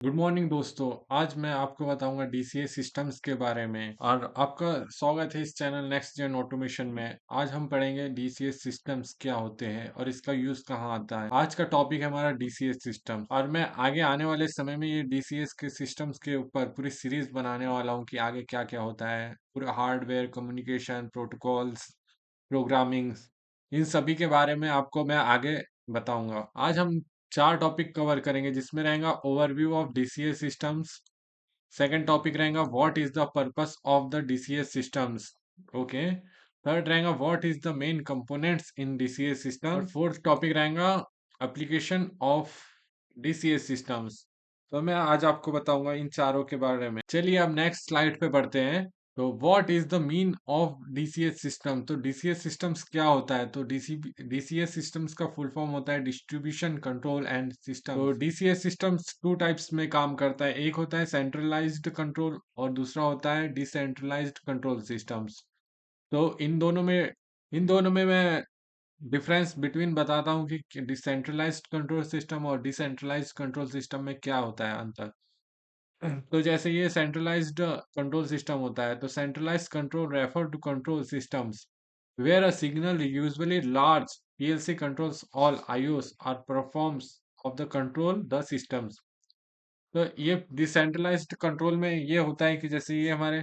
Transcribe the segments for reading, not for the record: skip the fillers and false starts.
Good morning दोस्तों। आज मैं आपको बताऊंगा डीसीएस सिस्टम्स के बारे में और आपका स्वागत है इस चैनल नेक्स्ट जेन ऑटोमेशन में। आज हम पढ़ेंगे डीसीएस सिस्टम्स क्या होते हैं और इसका यूज कहाँ आता है। आज का टॉपिक है हमारा डीसीएस सिस्टम और मैं आगे आने वाले समय में ये डीसीएस के सिस्टम्स के ऊपर पूरी सीरीज बनाने वाला हूँ कि आगे क्या क्या होता है। पूरा हार्डवेयर, कम्युनिकेशन, प्रोटोकॉल्स, प्रोग्रामिंग, इन सभी के बारे में आपको मैं आगे बताऊंगा। आज हम चार टॉपिक कवर करेंगे जिसमें रहेगा overview of DCS systems. Second topic रहेगा what is the purpose of the DCS systems. Okay. Third रहेगा what is the main components in DCS system. और फोर्थ टॉपिक रहेगा एप्लीकेशन ऑफ डीसीएस सिस्टम्स। तो मैं आज आपको बताऊंगा इन चारों के बारे में। चलिए अब नेक्स्ट स्लाइड पे बढ़ते हैं। तो what is the mean of DCS system. तो डीसीएस सिस्टम्स क्या होता है। तो डीसीएस सिस्टम्स का फुल फॉर्म होता है डिस्ट्रीब्यूशन कंट्रोल एंड सिस्टम। तो डीसीएस सिस्टम्स टू टाइप्स में काम करता है। एक होता है सेंट्रलाइज्ड कंट्रोल और दूसरा होता है डिसेंट्रलाइज्ड कंट्रोल सिस्टम्स। तो इन दोनों में मैं डिफरेंस बिटवीन बताता हूँ कि डिसेंट्रलाइज्ड कंट्रोल सिस्टम और डिसेंट्रलाइज्ड कंट्रोल सिस्टम में क्या होता है अंतर। तो जैसे ये सेंट्रलाइज्ड कंट्रोल सिस्टम होता है तो centralised control refer to control systems where a signal usually large PLC controls all IOs और performs of the control the systems. तो ये डिसेंट्रलाइज्ड कंट्रोल में ये होता है कि जैसे ये हमारे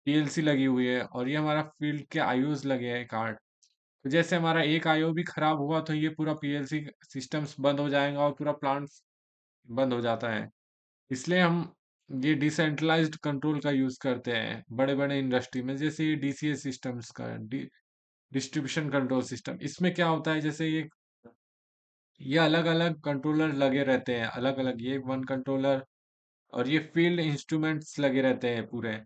पीएलसी लगी हुई है और ये हमारा फील्ड के आईओस लगे हैं कार्ड। तो जैसे हमारा एक आईओ भी खराब हुआ तो ये पूरा पीएलसी सिस्टम्स बंद हो जाएगा और पूरा प्लांट बंद हो जाता है। इसलिए हम ये डिसेंट्रलाइज्ड कंट्रोल का यूज करते हैं बड़े बड़े इंडस्ट्री में। जैसे ये डीसीएस सिस्टम्स का डिस्ट्रीब्यूशन कंट्रोल सिस्टम, इसमें क्या होता है जैसे ये अलग अलग कंट्रोलर लगे रहते हैं, अलग अलग ये वन कंट्रोलर और ये फील्ड इंस्ट्रूमेंट्स लगे रहते हैं पूरे।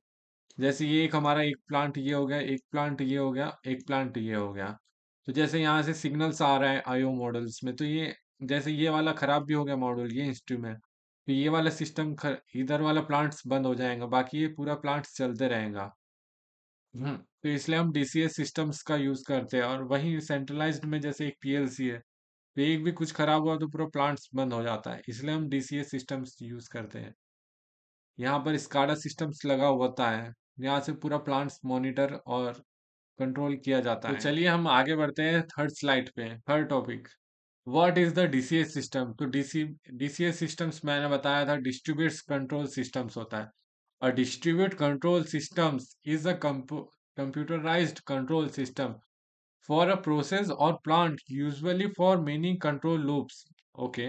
जैसे ये एक हमारा एक प्लांट ये हो गया, एक प्लांट ये हो गया, एक प्लांट ये हो गया। तो जैसे यहाँ से सिग्नल्स आ रहा है आईओ मॉडल्स में, तो ये जैसे ये वाला खराब भी हो गया मॉडल, ये इंस्ट्रूमेंट, तो ये वाला सिस्टम इधर वाला प्लांट्स बंद हो जाएगा, बाकी ये पूरा प्लांट्स चलते रहेगा। तो इसलिए हम डीसीएस सिस्टम्स का यूज करते हैं। और वहीं सेंट्रलाइज्ड में जैसे एक पीएलसी है, तो एक भी कुछ खराब हुआ तो पूरा प्लांट्स बंद हो जाता है, इसलिए हम डीसीएस सिस्टम्स यूज करते हैं। यहाँ पर स्काडा सिस्टम्स लगा होता है, यहाँ से पूरा प्लांट्स मॉनिटर और कंट्रोल किया जाता है। तो चलिए हम आगे बढ़ते हैं थर्ड स्लाइड पे। Third topic what is the DCS system. तो डीसीएस सिस्टम्स मैंने बताया था डिस्ट्रीब्यूट कंट्रोल सिस्टम्स होता है। और distribute control systems is a computerised control system for a process or plant, usually for many control loops, okay,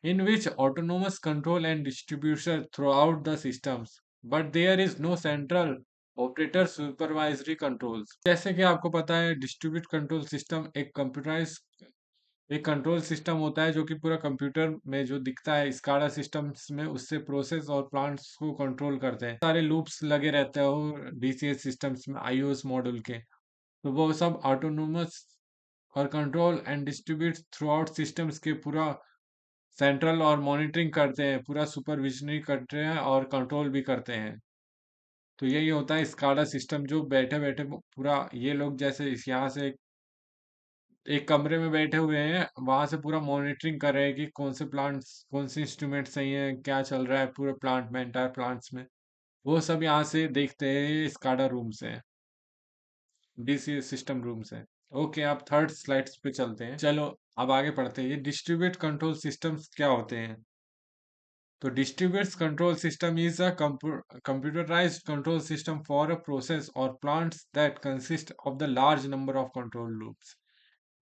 in which autonomous control and distribution throughout the systems, but there is no central operator supervisory controls। जैसे कि आपको पता है distribute control system एक control system होता है जो कि पूरा कंप्यूटर में जो दिखता है स्काडा सिस्टम्स में, उससे प्रोसेस और प्लांट्स को कंट्रोल करते हैं। सारे लूप्स लगे रहते हो डीसीएस सिस्टम्स में आईओएस मॉड्यूल के, तो वो सब ऑटोनोमस और control and distribute through out systems के पूरा सेंट्रल और मॉनिटरिंग करते हैं, पूरा सुपरविजनरी करते हैं और कंट्रोल भी करते हैं। तो यही होता है स्काडा सिस्टम, जो बैठे बैठे पूरा ये लोग जैसे इस यहाँ से एक कमरे में बैठे हुए हैं, वहां से पूरा मॉनिटरिंग कर रहे हैं कि कौन से प्लांट्स, कौन से इंस्ट्रूमेंट सही है, क्या चल रहा है पूरे प्लांट में, एंटायर प्लांट्स में। वो सब यहाँ से देखते हैं स्काडा रूम से, डीसी सिस्टम रूम से। ओके, आप थर्ड स्लाइड्स पे चलते हैं। चलो अब आगे पढ़ते हैं, ये डिस्ट्रीब्यूट कंट्रोल सिस्टम्स क्या होते हैं। तो distribute control system is a computerized control system for a process or plants that consist of the large number of control loops।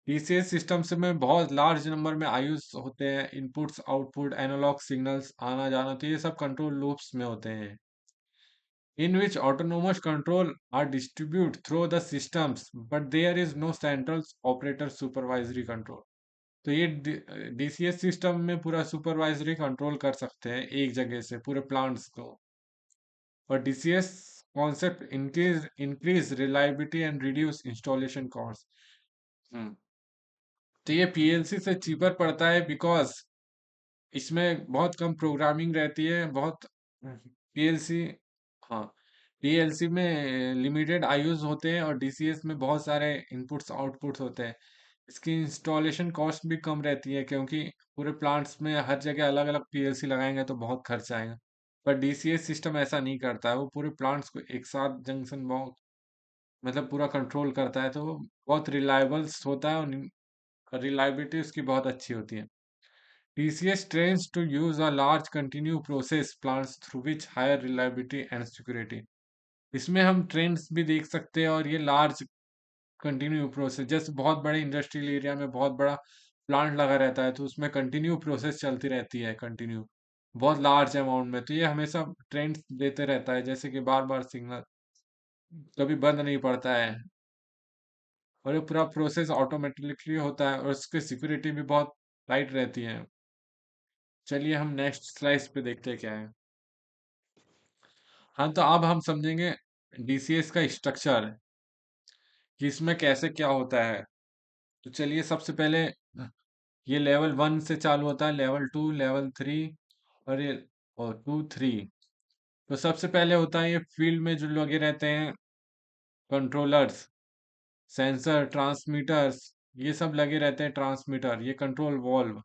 DCS systems में बहुत लार्ज नंबर में आयुस होते हैं, इनपुट्स आउटपुट एनालॉग सिग्नल्स आना जाना, तो ये सब कंट्रोल लूप्स में होते हैं, in which autonomous control are distributed through the systems, but there is no central operator supervisory control। तो ये डीसीएस सिस्टम में पूरा सुपरवाइजरी कंट्रोल कर सकते हैं एक जगह से पूरे प्लांट्स को। और DCS concept increase reliability and reduce installation cost. तो ये पीएलसी से चीपर पड़ता है बिकॉज इसमें बहुत कम प्रोग्रामिंग रहती है, बहुत पीएलसी, हाँ, पीएलसी में लिमिटेड आईयूज होते हैं और डीसीएस में बहुत सारे इनपुट्स आउटपुट्स होते हैं। इसकी इंस्टॉलेशन कॉस्ट भी कम रहती है, क्योंकि पूरे प्लांट्स में हर जगह अलग-अलग पीएलसी लगाएँगे तो बहुत खर्चा आएगा। पर डीसीएस सिस्टम ऐसा नहीं करता है, वो पूरे प्लांट्स को एक साथ जंक्शन बॉक्स मतलब पूरा कंट्रोल करता है, तो वो बहुत रिलायबल्स होता है और रिलायबिलिटी उसकी बहुत अच्छी होती है। TCS trains to use a large continue process plants through which higher reliability and security। इसमें हम ट्रेंड्स भी देख सकते हैं, और ये लार्ज कंटिन्यू प्रोसेस, जैसे बहुत बड़े इंडस्ट्रियल एरिया में बहुत बड़ा प्लांट लगा रहता है, तो उसमें कंटिन्यू प्रोसेस चलती रहती है, कंटिन्यू बहुत लार्ज अमाउंट में, तो ये हमेशा ट्रेंड्स देते रहता है, जैसे कि बार बार सिग्नल कभी बंद नहीं पड़ता है, और ये पूरा प्रोसेस ऑटोमेटिकली होता है, और उसकी सिक्योरिटी भी बहुत टाइट रहती है। चलिए हम नेक्स्ट स्लाइड पे देखते हैं क्या है। हाँ, तो अब हम समझेंगे डीसीएस का स्ट्रक्चर, कि इसमें कैसे क्या होता है। तो चलिए सबसे पहले ये लेवल 1 से चालू होता है, लेवल 2, लेवल 3, और ये और 2 3। तो सबसे पहले होता है ये फील्ड में जो लगे रहते हैं कंट्रोलर्स, सेंसर, ट्रांसमीटर्स, ये सब लगे रहते हैं, ट्रांसमीटर, ये कंट्रोल वॉल्व।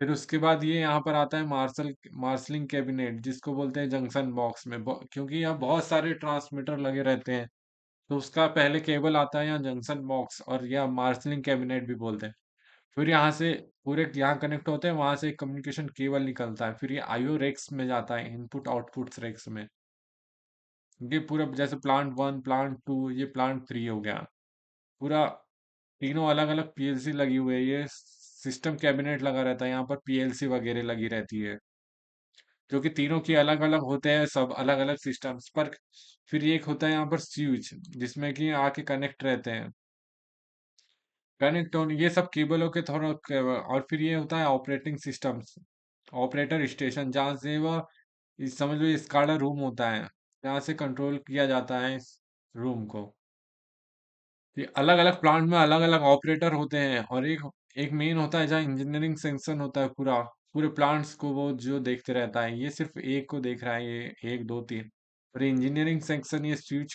फिर उसके बाद ये यहाँ पर आता है मार्शलिंग कैबिनेट, जिसको बोलते हैं जंक्शन बॉक्स में, क्योंकि यहाँ बहुत सारे ट्रांसमीटर लगे रहते हैं, तो उसका पहले केबल आता है यहाँ जंक्शन बॉक्स, और यह मार्शलिंग कैबिनेट भी बोलते हैं। फिर यहाँ से पूरे यहाँ कनेक्ट होते हैं, वहां से एक कम्युनिकेशन केबल निकलता है, फिर ये आईओ रेक्स में जाता है, इनपुट आउटपुट रेक्स में। ये पूरा जैसे प्लांट 1, प्लांट 2, ये प्लांट 3 हो गया, पूरा तीनों अलग अलग पीएलसी लगी हुई है, ये सिस्टम कैबिनेट लगा रहता है, यहाँ पर पीएलसी वगैरह लगी रहती है, जो कि तीनों की अलग अलग होते हैं, सब अलग अलग सिस्टम्स पर। फिर एक होता है यहाँ पर स्विच, जिसमें कि आके कनेक्ट रहते हैं, कनेक्ट ऑन, ये सब केबलों के थोड़ा और फिर ये होता है ऑपरेटिंग सिस्टम्स, ऑपरेटर स्टेशन, जहाँ से वह समझ लो स्काडा रूम होता है, जहाँ से कंट्रोल किया जाता है इस रूम को। ये अलग अलग प्लांट में अलग अलग ऑपरेटर होते हैं, और एक एक मेन होता है जहाँ इंजीनियरिंग सेक्शन होता है, पूरा पूरे प्लांट्स को वो जो देखते रहता है, ये सिर्फ एक को देख रहा है, ये 1 2 3। और इंजीनियरिंग सेक्शन ये स्विच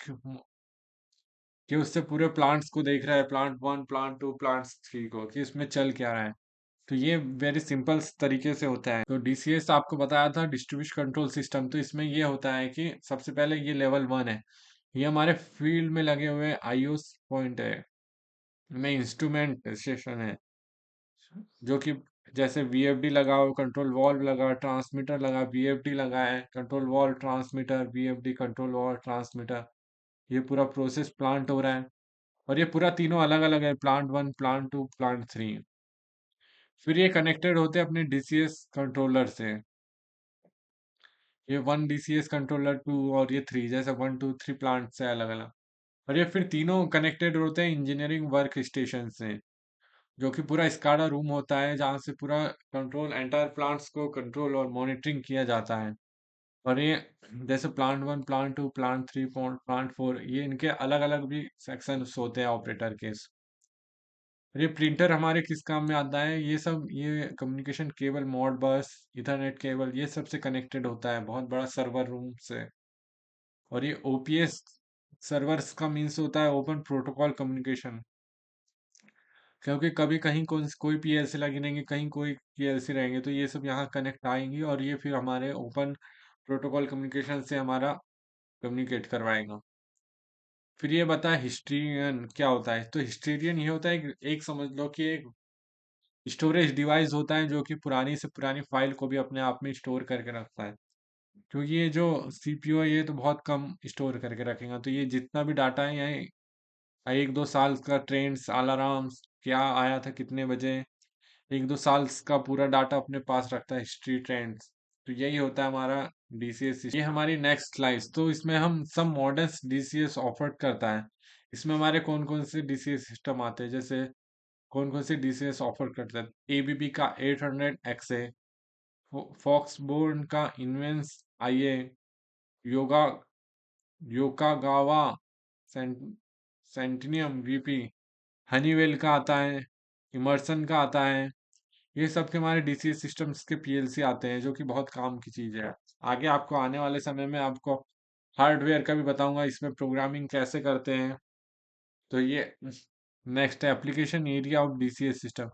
कि उससे पूरे प्लांट्स को देख रहा है, प्लांट 1, प्लांट 2, प्लांट 3 को, कि इसमें चल क्या रहा है। तो ये वेरी सिंपल तरीके से होता है। तो डीसीएस आपको बताया था डिस्ट्रीब्यूशन कंट्रोल सिस्टम, तो इसमें ये होता है कि सबसे पहले ये लेवल 1 है, ये हमारे फील्ड में लगे हुए आईओस पॉइंट है, में इंस्ट्रूमेंट स्टेशन है, जो कि जैसे वीएफडी लगा हो, कंट्रोल वॉल्व लगा, ट्रांसमीटर लगा, वीएफडी लगा है, control valve, transmitter, VFD, control valve, transmitter, ये पूरा प्रोसेस प्लांट हो रहा है, और ये पूरा तीनों अलग अलग है, प्लांट 1, प्लांट 2, प्लांट 3। फिर ये कनेक्टेड होते हैं अपने डीसीएस कंट्रोलर से, ये 1 डीसीएस कंट्रोलर, 2 और ये 3, जैसे 1 2 3 प्लांट से अलग अलग। और ये फिर तीनों कनेक्टेड होते हैं इंजीनियरिंग वर्क स्टेशन से, जो कि पूरा स्काडा रूम होता है, जहाँ से पूरा कंट्रोल एंटायर प्लांट्स को कंट्रोल और मॉनिटरिंग किया जाता है। और ये जैसे प्लांट 1, प्लांट 2, प्लांट 3, प्लांट 4, ये इनके अलग अलग भी सेक्शंस होते हैं ऑपरेटर के। और ये प्रिंटर हमारे किस काम में आता है, ये सब ये कम्युनिकेशन केबल, मॉड बस, इथरनेट केबल, ये सब से कनेक्टेड होता है बहुत बड़ा सर्वर रूम से। और ये ओपीएस सर्वर्स का मीन्स होता है ओपन प्रोटोकॉल कम्युनिकेशन, क्योंकि कभी कहीं कोई पीएलसी लगी रहेंगे, कहीं कोई पीएलसी रहेंगे, तो ये सब यहाँ कनेक्ट आएंगी, और ये फिर हमारे ओपन प्रोटोकॉल कम्युनिकेशन से हमारा कम्युनिकेट करवाएगा। फिर ये बता हिस्ट्रियन क्या होता है, तो हिस्ट्रियन ये होता है एक समझ लो कि एक स्टोरेज डिवाइस होता है, जो कि पुरानी से पुरानी फाइल को भी अपने आप में स्टोर करके रखता है, क्योंकि ये जो सीपीयू है ये तो बहुत कम स्टोर करके रखेगा, तो ये जितना भी डाटा है यहाँ 1 2 साल का ट्रेंड्स, अलार्म्स, क्या आया था कितने बजे, 1 2 साल का पूरा डाटा अपने पास रखता है, हिस्ट्री, ट्रेंड्स। तो यही होता है हमारा डीसीएस। ये हमारी नेक्स्ट स्लाइड, तो इसमें हम सब मॉडल्स डीसीएस ऑफर करता है, इसमें हमारे कौन कौन से डीसीएस सिस्टम आते हैं, जैसे कौन कौन से डीसीएस ऑफर करता है। एबीबी का 800 एक्सए, फॉक्सबोर्न का इन्वेंस आईए, योगा योकागावा सेंट सेंटिनियम वीपी, हनीवेल का आता है, इमर्सन का आता है, ये सब के हमारे डीसीएस सिस्टम्स के पीएलसी आते हैं, जो कि बहुत काम की चीज है। आगे आपको आने वाले समय में आपको हार्डवेयर का भी बताऊंगा, इसमें प्रोग्रामिंग कैसे करते हैं। तो ये नेक्स्ट है application area of DCS system.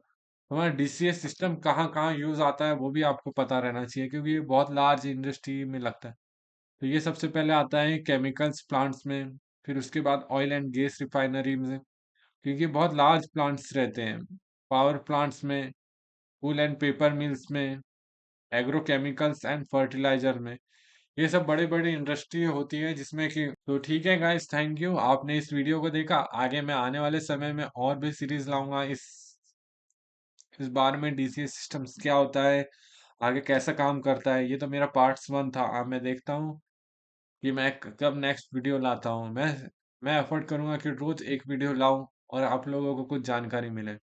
हमारा डीसीएस सिस्टम कहाँ कहाँ यूज आता है वो भी आपको पता रहना चाहिए, क्योंकि ये बहुत लार्ज इंडस्ट्री में लगता है। तो ये सबसे पहले आता है केमिकल्स प्लांट्स में, फिर उसके बाद ऑयल एंड गैस रिफाइनरी में, क्योंकि बहुत लार्ज प्लांट्स रहते हैं। पावर प्लांट्स में, वूल एंड पेपर मिल्स में, एग्रोकेमिकल्स एंड फर्टिलाइजर में। ये सब बड़े बड़े इंडस्ट्री होती है जिसमें कि, तो ठीक है गाइस, थैंक यू, आपने इस वीडियो को देखा। आगे मैं आने वाले समय में और भी सीरीज लाऊंगा इस बारे में, डीसीएस सिस्टम्स क्या होता है, आगे कैसा काम करता है। ये तो मेरा पार्ट 1 था। अब मैं देखता हूँ कि मैं कब नेक्स्ट वीडियो लाता हूँ। मैं एफर्ट करूंगा कि रोज एक वीडियो लाऊं और आप लोगों को कुछ जानकारी मिले।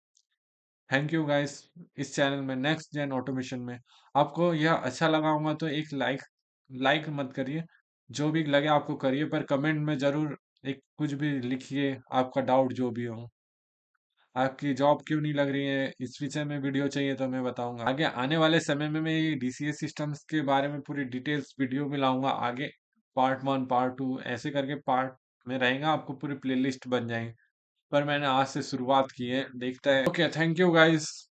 Thank you guys. इस चैनल में नेक्स्ट जेन ऑटोमेशन में आपको यह अच्छा लगा होगा तो एक लाइक मत करिए, जो भी लगे आपको करिए, पर कमेंट में जरूर एक कुछ भी लिखिए, आपका डाउट जो भी हो। आपकी जॉब क्यों नहीं लग रही है, इस विषय में वीडियो चाहिए तो मैं बताऊंगा। आगे आने वाले समय में मैं ये डीसीएस सिस्टम्स के बारे में पूरी डिटेल्स वीडियो में लाऊंगा। आगे पार्ट 1 पार्ट 2 ऐसे करके पार्ट में रहेगा, आपको पूरी प्लेलिस्ट बन जाएंगे। पर मैंने आज से शुरुआत की है, देखते हैं। Okay, thank you guys.